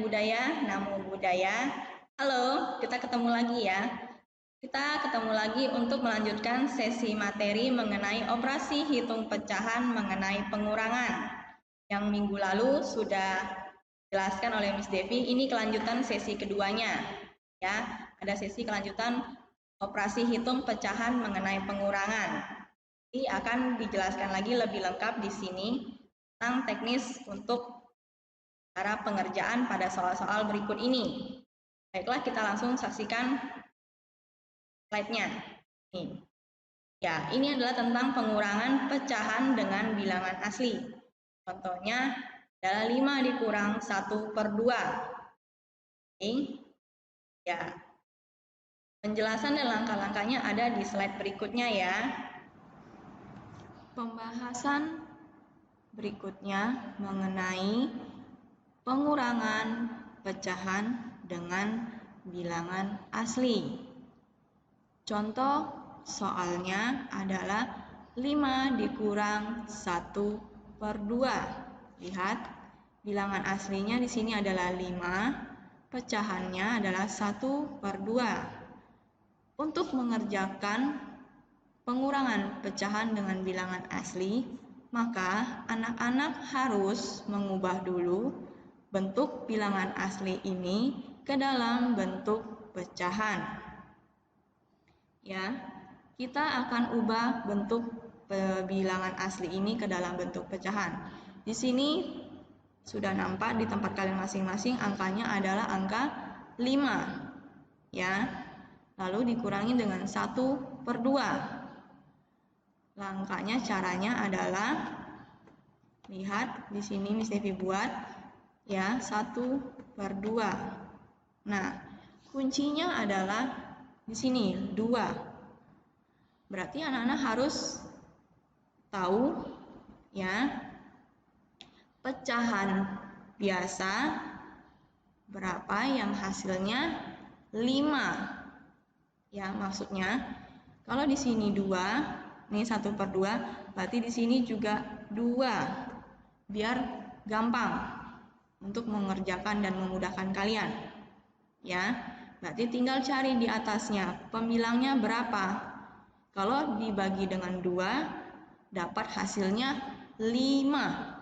budaya, namo buddhaya. Halo, kita ketemu lagi ya. Kita ketemu lagi untuk melanjutkan sesi materi mengenai operasi hitung pecahan mengenai pengurangan. Yang minggu lalu sudah dijelaskan oleh Miss Devi, ini kelanjutan sesi keduanya. Ya, ada sesi kelanjutan operasi hitung pecahan mengenai pengurangan. Ini akan dijelaskan lagi lebih lengkap di sini tentang teknis untuk cara pengerjaan pada soal-soal berikut ini. Baiklah, kita langsung saksikan slide-nya. Ya, ini adalah tentang pengurangan pecahan dengan bilangan asli. Contohnya adalah 5 dikurang 1/2. Oke. Ya. Penjelasan dan langkah-langkahnya ada di slide berikutnya ya. Pembahasan berikutnya mengenai pengurangan pecahan dengan bilangan asli. Contoh soalnya adalah 5 dikurang 1/2. Lihat, bilangan aslinya di sini adalah 5, pecahannya adalah 1/2. Untuk mengerjakan pengurangan pecahan dengan bilangan asli, maka anak-anak harus mengubah dulu bentuk bilangan asli ini ke dalam bentuk pecahan. Ya, kita akan ubah bentuk bilangan asli ini ke dalam bentuk pecahan. Di sini sudah nampak di tempat kalian masing-masing angkanya adalah angka 5. Ya. Lalu dikurangi dengan 1/2. Langkahnya, caranya adalah lihat di sini Miss Devi buat ya 1/2. Nah, kuncinya adalah di sini 2. Berarti anak-anak harus tahu ya pecahan biasa berapa yang hasilnya 5. Ya, maksudnya kalau di sini 2, ini 1/2, berarti di sini juga 2. Biar gampang untuk mengerjakan dan memudahkan kalian. Ya, berarti tinggal cari di atasnya pembilangnya berapa. Kalau dibagi dengan 2, dapat hasilnya 5.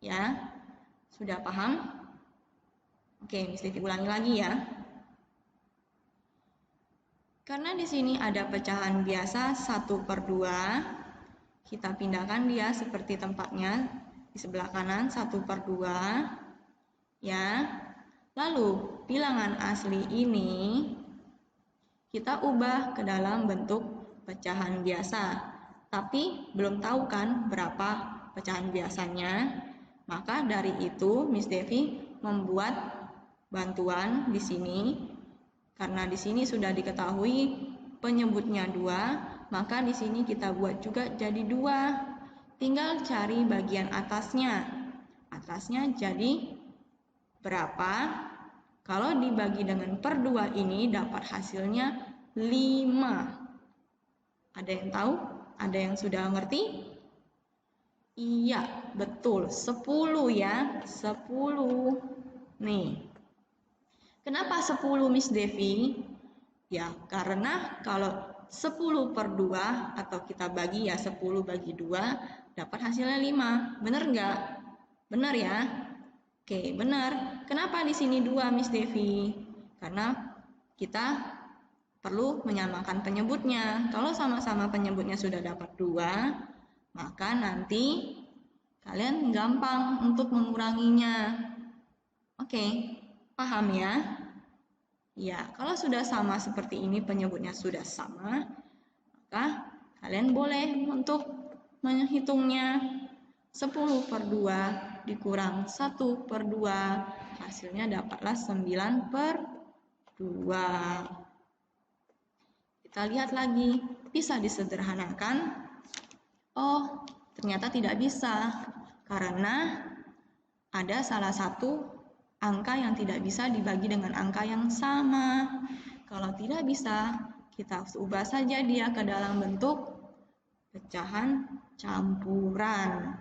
Ya, sudah paham? Oke, Miss Devi ulangi lagi ya. Karena di sini ada pecahan biasa 1/2, kita pindahkan dia seperti tempatnya di sebelah kanan 1/2. Ya. Lalu bilangan asli ini kita ubah ke dalam bentuk pecahan biasa. Tapi belum tahu kan berapa pecahan biasanya. Maka dari itu Miss Devi membuat bantuan di sini. Karena di sini sudah diketahui penyebutnya 2, maka di sini kita buat juga jadi 2. Tinggal cari bagian atasnya. Atasnya jadi berapa? Kalau dibagi dengan per 2 ini dapat hasilnya 5. Ada yang tahu? Ada yang sudah ngerti? Iya, betul. 10 ya. 10. Nih. Kenapa 10 Miss Devi? Ya, karena kalau 10/2 atau kita bagi ya 10 bagi 2 dapat hasilnya 5. Benar nggak? Benar ya? Oke, benar. Kenapa di sini 2 Miss Devi? Karena kita perlu menyamakan penyebutnya. Kalau sama-sama penyebutnya sudah dapat 2, maka nanti kalian gampang untuk menguranginya. Oke, paham ya? Ya, kalau sudah sama seperti ini, penyebutnya sudah sama, maka kalian boleh untuk menghitungnya 10/2 dikurang 1/2, hasilnya dapatlah 9/2. Kita lihat lagi, bisa disederhanakan? Oh, ternyata tidak bisa, karena ada salah satu angka yang tidak bisa dibagi dengan angka yang sama. Kalau tidak bisa, kita ubah saja dia ke dalam bentuk pecahan campuran.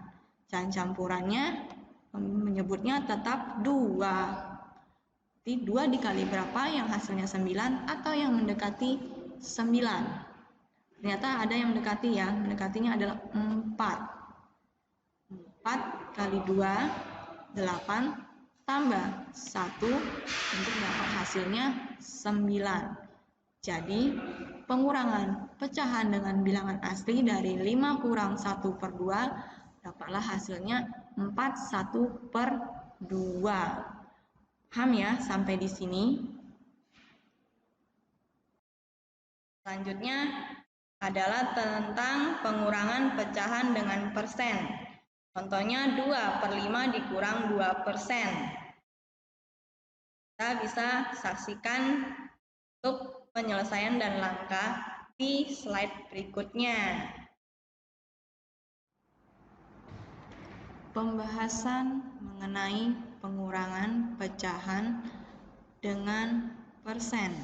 Pecahan campurannya menyebutnya tetap 2. Berarti 2 dikali berapa yang hasilnya 9 atau yang mendekati 9? Ternyata ada yang mendekati ya, mendekatinya adalah 4. 4 kali 2, 8, tambah 1 untuk dapat hasilnya 9. Jadi, pengurangan pecahan dengan bilangan asli dari 5 kurang 1/2 dapatlah hasilnya 4/1/2. Paham ya sampai di sini? Selanjutnya adalah tentang pengurangan pecahan dengan persen. Contohnya 2/5 dikurang 2%. Kita bisa saksikan untuk penyelesaian dan langkah di slide berikutnya. Pembahasan mengenai pengurangan pecahan dengan persen.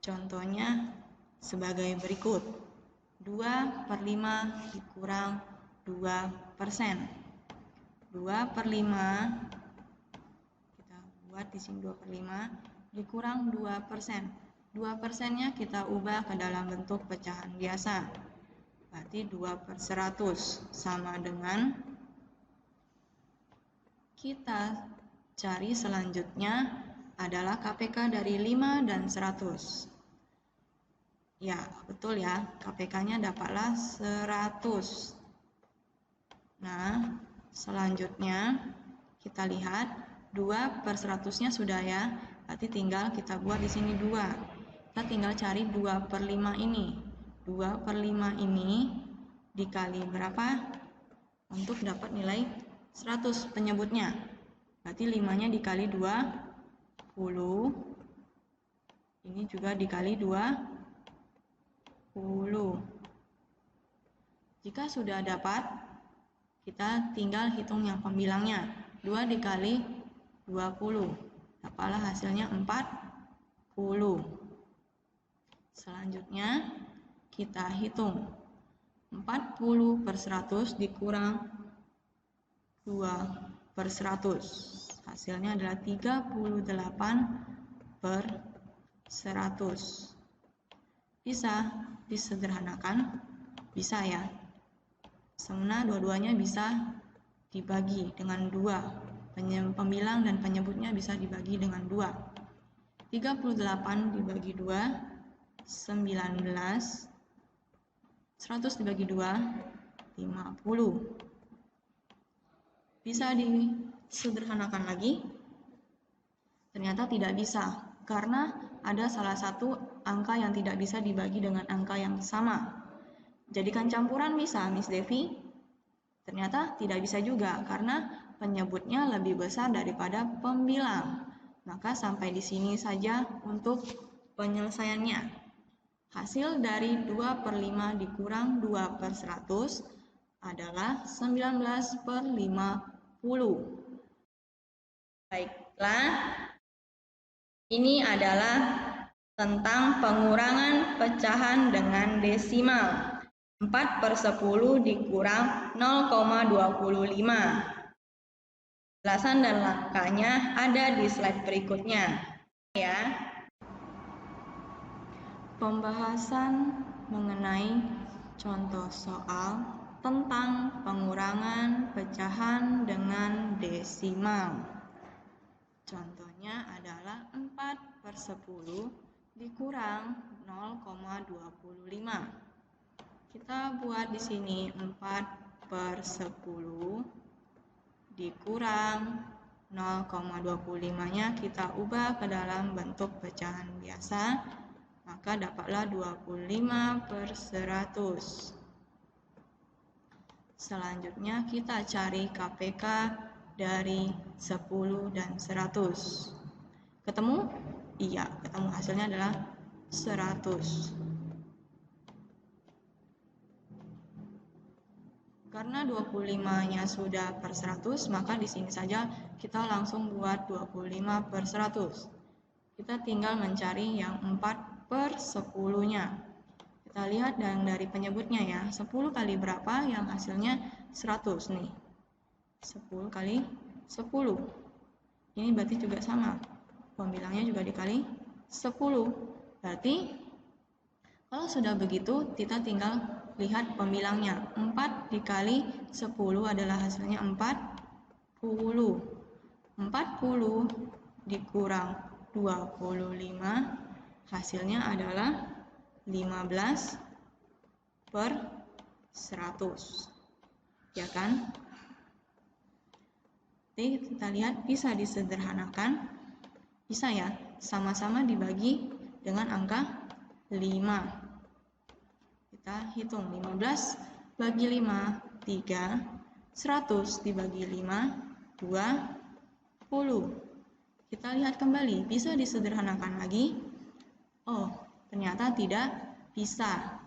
Contohnya sebagai berikut. 2/5 dikurang 2%. 2/5, kita buat di sini 2/5 dikurang 2%. 2%-nya kita ubah ke dalam bentuk pecahan biasa. Berarti 2/100 sama dengan, kita cari selanjutnya adalah KPK dari 5 dan 100. Ya, betul ya, KPK-nya dapatlah 100. Nah, selanjutnya kita lihat 2/100-nya sudah ya, berarti tinggal kita buat di sini 2. Kita tinggal cari 2/5 ini. 2/5 ini dikali berapa untuk dapat nilai 100 penyebutnya. Berarti 5-nya dikali 20. Ini juga dikali 20. Jika sudah dapat, kita tinggal hitung yang pembilangnya. 2 dikali 20. Dapatlah hasilnya 40. Selanjutnya kita hitung 40/100 dikurang 2/100. Hasilnya adalah 38/100. Bisa disederhanakan? Bisa ya. Sebenarnya dua-duanya bisa dibagi dengan 2. Pembilang dan penyebutnya bisa dibagi dengan 2. 38 dibagi 2, 19. 100 dibagi 2, 50. Bisa disederhanakan lagi? Ternyata tidak bisa, karena ada salah satu angka yang tidak bisa dibagi dengan angka yang sama. Jadikan campuran bisa, Miss Devi? Ternyata tidak bisa juga, karena penyebutnya lebih besar daripada pembilang. Maka sampai di sini saja untuk penyelesaiannya. Hasil dari 2/5 dikurang 2/100 adalah 19/50. Baiklah, ini adalah tentang pengurangan pecahan dengan desimal. 4/10 dikurang 0,25. Jelasan dan langkahnya ada di slide berikutnya. Ya. Pembahasan mengenai contoh soal tentang pengurangan pecahan dengan desimal. Contohnya adalah 4/10 dikurang 0,25. Kita buat di sini 4/10 dikurang 0,25-nya kita ubah ke dalam bentuk pecahan biasa, maka dapatlah 25/100. Selanjutnya kita cari KPK dari 10 dan 100. Ketemu? Iya, ketemu, hasilnya adalah 100. Karena 25-nya sudah per 100, maka di sini saja kita langsung buat 25/100. Kita tinggal mencari yang 4/10-nya. Kita lihat dari penyebutnya ya, 10 kali berapa yang hasilnya 100 nih. 10 kali 10. Ini berarti juga sama. pembilangnya juga dikali 10. Berarti kalau sudah begitu, kita tinggal lihat pembilangnya. 4 dikali 10 adalah hasilnya 40. 40 dikurang 25, hasilnya adalah 15 per 100. Ya kan? Jadi kita lihat bisa disederhanakan. Bisa ya, sama-sama dibagi dengan angka 5. Kita hitung 15 bagi 5, 3. 100 dibagi 5, 20. Kita lihat kembali, bisa disederhanakan lagi? Oh, ternyata tidak bisa.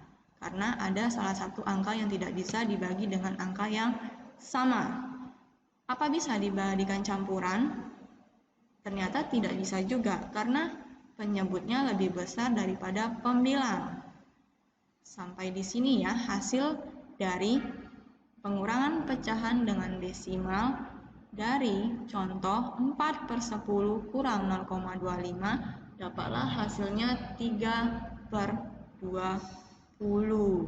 Karena ada salah satu angka yang tidak bisa dibagi dengan angka yang sama. Apa bisa dibandingkan campuran? Ternyata tidak bisa juga, karena penyebutnya lebih besar daripada pembilang. Sampai di sini ya hasil dari pengurangan pecahan dengan desimal dari contoh 4/10 kurang 0,25, dapatlah hasilnya 3/20. Terima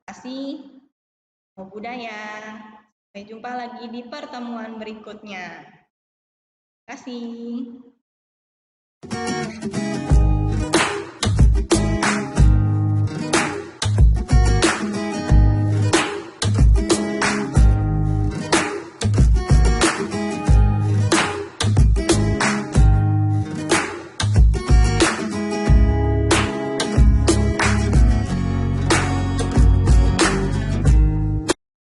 kasih. Namo Buddhaya. Sampai jumpa lagi di pertemuan berikutnya. Terima kasih.